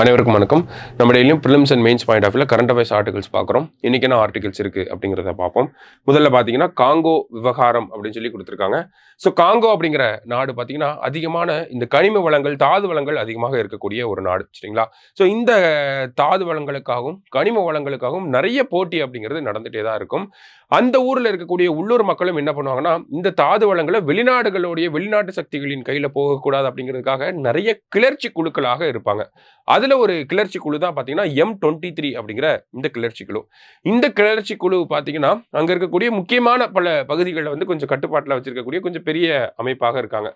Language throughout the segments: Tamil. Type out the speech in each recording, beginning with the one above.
அனைவருக்கும் வணக்கம். நம்ம டெய்லியும் prelims and mains point of வியூல கரண்ட் அஃபேர்ஸ் ஆர்டிகல்ஸ் பார்க்குறோம். இன்னைக்கு என்ன ஆர்டிகல்ஸ் இருக்கு அப்படிங்கிறத பார்ப்போம். முதல்ல பார்த்தீங்கன்னா, காங்கோ விவகாரம் அப்படின்னு சொல்லி குடுத்துருக்காங்க. ஸோ காங்கோ அப்படிங்கிற நாடு பார்த்தீங்கன்னா, அதிகமான இந்த கனிம வளங்கள், தாது வளங்கள் அதிகமாக இருக்கக்கூடிய ஒரு நாடு. சரிங்களா? ஸோ இந்த தாது வளங்களுக்காகவும், கனிம வளங்களுக்காகவும் நெறைய போட்டி அப்படிங்கிறது நடந்துட்டே தான் இருக்கும். அந்த ஊர்ல இருக்கக்கூடிய உள்ளூர் மக்களும் என்ன பண்ணுவாங்கன்னா, இந்த தாது வளங்கள வெளிநாட்டு சக்திகளின் கையில போகக்கூடாது அப்படிங்கிறதுக்காக நெறைய கிளர்ச்சி குழுக்களாக இருப்பாங்க. அதுல ஒரு கிளர்ச்சி குழு தான் பார்த்தீங்கன்னா, M23 அப்படிங்கிற இந்த கிளர்ச்சி குழு. இந்த கிளர்ச்சி குழு பார்த்தீங்கன்னா, அங்க இருக்கக்கூடிய முக்கியமான பல பகுதிகள வந்து கொஞ்சம் கட்டுப்பாட்டுல வச்சிருக்கக்கூடிய கொஞ்சம் பெரிய அமைப்பாக இருக்காங்க.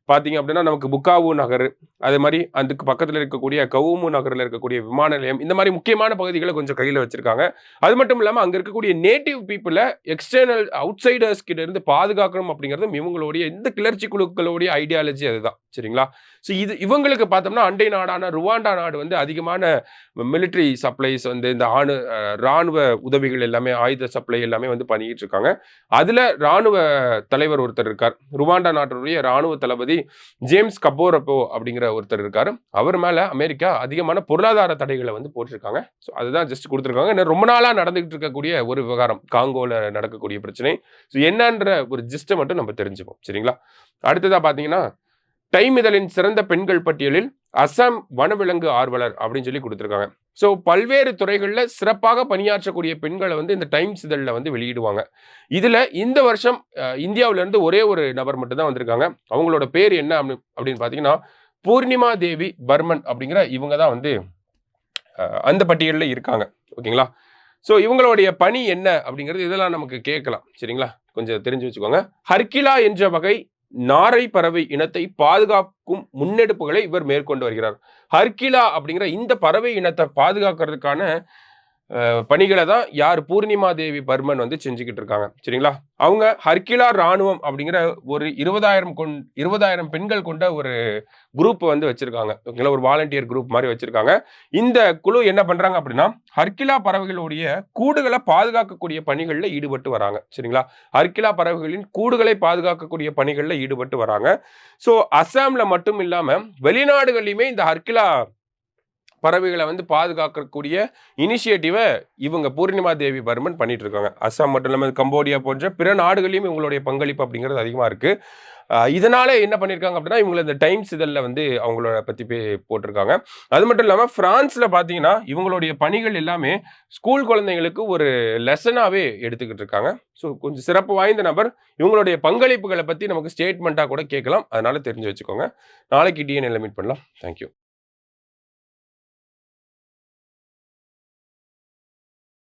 பார்த்தீங்க அப்படின்னா, நமக்கு புக்காவு நகர், அதே மாரி அதுக்கு பக்கத்துல இருக்கக்கூடிய கவுமு நகர்ல இருக்கக்கூடிய விமான நிலையம், இந்த மாரி முக்கியமான பகுதிகள கொஞ்சம் கையில வச்சிருக்காங்க. அது மட்டும் இல்லாம அங்க இருக்கக்கூடிய நேட்டிவ் பீப்பிள எக்ஸ்டர்னல் அவுட்சைடர்ஸ் கிட்ட இருந்து பாதுகாக்கணும் அப்படிங்கிறதும் இவங்களுடைய இந்த கிளர்ச்சி குழுக்களுடைய ஐடியாலஜி அதுதான். சரிங்களா? ஸோ இவங்களுக்கு பார்த்தோம்னா, அண்டை நாடான ருவாண்டா நாடு வந்து அதிகமான மிலிட்டரி சப்ளைஸ் வந்து இந்த ராணுவ உதவிகள் எல்லாமே, ஆயுத சப்ளை எல்லாமே வந்து பண்ணிக்கிட்டு இருக்காங்க. அதுல ராணுவ தலைவர் ஒருத்தர் இருக்கார். ருவாண்டா நாட்டினுடைய ராணுவ தளபதி ஜேம்ஸ் கபோரப்போ அப்படிங்கிற ஒருத்தர் இருக்காரு. அவர் மேல அமெரிக்கா அதிகமான பொருளாதார தடைகள வந்து போட்டிருக்காங்க. ஸோ அதுதான் ஜஸ்ட் குடுத்திருக்காங்க. ஏன்னா ரொம்ப நாளா நடந்துகிட்டு இருக்கக்கூடிய ஒரு விவகாரம். காங்கோல நடக்கக்கூடிய பிரச்சனை. ஸோ என்னன்ற ஒரு ஜிஸ்ட்ட மட்டும் நம்ம தெரிஞ்சுப்போம். சரிங்களா? அடுத்ததா பார்த்தீங்கன்னா, டைம் இதழின் சிறந்த பெண்கள் பட்டியலில் அசாம் வனவிலங்கு ஆர்வலர் அப்படின்னு சொல்லி கொடுத்துருக்காங்க. ஸோ பல்வேறு துறைகள்ல சிறப்பாக பணியாற்றக்கூடிய பெண்கள வந்து இந்த டைம்ஸ் இதழ்ல வந்து வெளியிடுவாங்க. இதுல இந்த வருஷம் இந்தியாவுல இருந்து ஒரே ஒரு நபர் மட்டும் தான் வந்திருக்காங்க. அவங்களோட பேர் என்ன அப்படின்னு பார்த்தீங்கன்னா, பூர்ணிமா தேவி பர்மன் அப்படிங்கிற இவங்க தான் வந்து அந்த பட்டியல்ல இருக்காங்க. ஓகேங்களா? ஸோ இவங்களுடைய பணி என்ன அப்படிங்கிறது இதெல்லாம் நமக்கு கேட்கலாம். சரிங்களா? கொஞ்சம் தெரிஞ்சு வச்சுக்கோங்க. ஹர்கிலா என்ற வகை நாரை பறவை இனத்தை பாதுகாக்கும் முன்னெடுப்புகளை இவர் மேற்கொண்டு வருகிறார். ஹர்கிலா அப்படிங்கிற இந்த பறவை இனத்தை பாதுகாக்கிறதுக்கான பணிகளை தான் யார் பூர்ணிமா தேவி பர்மன் வந்து செஞ்சுக்கிட்டு இருக்காங்க. சரிங்களா? அவங்க ஹர்கிலா ராணுவம் அப்படிங்கிற ஒரு 20,000 பெண்கள் கொண்ட ஒரு குரூப் வந்து வச்சிருக்காங்க. ஓகேங்களா? ஒரு வாலண்டியர் குரூப் மாதிரி வச்சிருக்காங்க. இந்த குழு என்ன பண்றாங்க அப்படின்னா, ஹர்கிலா பறவைகளுடைய கூடுகளை பாதுகாக்கக்கூடிய பணிகள்ல ஈடுபட்டு வராங்க. சரிங்களா? ஹர்கிலா பறவைகளின் கூடுகளை பாதுகாக்கக்கூடிய பணிகள்ல ஈடுபட்டு வராங்க. ஸோ அசாம்ல மட்டும் இல்லாம வெளிநாடுகளிலுமே இந்த ஹர்கிலா பறவைகளை வந்து பாதுகாக்கக்கூடிய இனிஷியேட்டிவ இவங்க பூர்ணிமா தேவி பர்மன் பண்ணிட்டு இருக்காங்க. அஸ்ஸாம் மட்டும் இல்லாம கம்போடியா போன்ற பிற நாடுகளிலும் இவங்களுடைய பங்களிப்பு அப்படிங்கிறது அதிகமா இருக்கு. இதனால என்ன பண்ணியிருக்காங்க அப்படின்னா, இவங்கள இந்த டைம்ஸ் இதழ்ல வந்து அவங்கள பத்தி போட்டிருக்காங்க. அது மட்டும் இல்லாம பிரான்ஸ்ல பார்த்தீங்கன்னா, இவங்களுடைய பணிகள் எல்லாமே ஸ்கூல் குழந்தைங்களுக்கு ஒரு லெசனாவே எடுத்துக்கிட்டு இருக்காங்க. ஸோ கொஞ்சம் சிறப்பு வாய்ந்த நபர். இவங்களுடைய பங்களிப்புகள பத்தி நமக்கு ஸ்டேட்மெண்ட்டா கூட கேட்கலாம். அதனால தெரிஞ்சு வச்சுக்கோங்க. நாளைக்கு டிஎன்ஏல மீட் பண்ணலாம். Thank you.